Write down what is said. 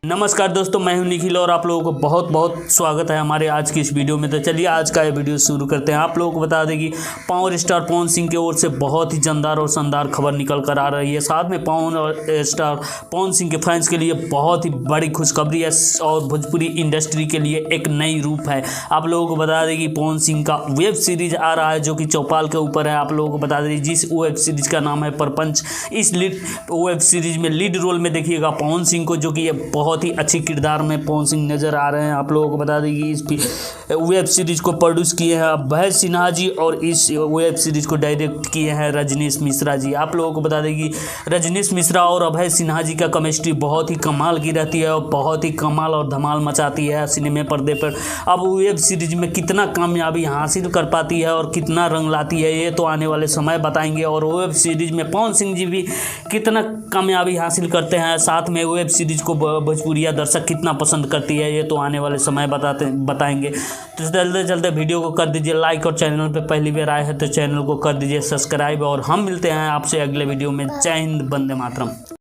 नमस्कार दोस्तों, मैं हूं निखिल और आप लोगों को बहुत बहुत स्वागत है हमारे आज की इस वीडियो में। तो चलिए आज का ये वीडियो शुरू करते हैं। आप लोगों को बता दें कि पावर स्टार पवन सिंह की ओर से बहुत ही जानदार और शानदार खबर निकल कर आ रही है। साथ में पावर स्टार पवन सिंह के फैंस के लिए बहुत ही बड़ी खुशखबरी है और भोजपुरी इंडस्ट्री के लिए एक नई रूप है। आप लोगों को बता दें कि पवन सिंह का वेब सीरीज आ रहा है जो कि चौपाल के ऊपर है। आप लोगों को बता दें जिस वेब सीरीज का नाम है प्रपंच। इस वेब सीरीज में लीड रोल में देखिएगा पवन सिंह को, जो कि ये बहुत ही अच्छी किरदार में पवन सिंह नज़र आ रहे हैं। आप लोगों को बता दें कि इस वेब सीरीज को प्रोड्यूस किए हैं अभय सिन्हा जी और इस वेब सीरीज को डायरेक्ट किए हैं रजनीश मिश्रा जी। आप लोगों को बता दें कि रजनीश मिश्रा और अभय सिन्हा जी का केमिस्ट्री बहुत ही कमाल की रहती है और बहुत ही कमाल और धमाल मचाती है सिनेमा पर्दे पर। अब वेब सीरीज में कितना कामयाबी हासिल कर पाती है और कितना रंग लाती है ये तो आने वाले समय बताएंगे। और वेब सीरीज में पवन सिंह जी भी कितना कामयाबी हासिल करते हैं, साथ में वेब सीरीज को भोजपुरिया दर्शक कितना पसंद करती है ये तो आने वाले समय बताएंगे। तो चलते चलते वीडियो को कर दीजिए लाइक और चैनल पे पहली बार आए हैं तो चैनल को कर दीजिए सब्सक्राइब और हम मिलते हैं आपसे अगले वीडियो में। जय हिंद, वंदे मातरम।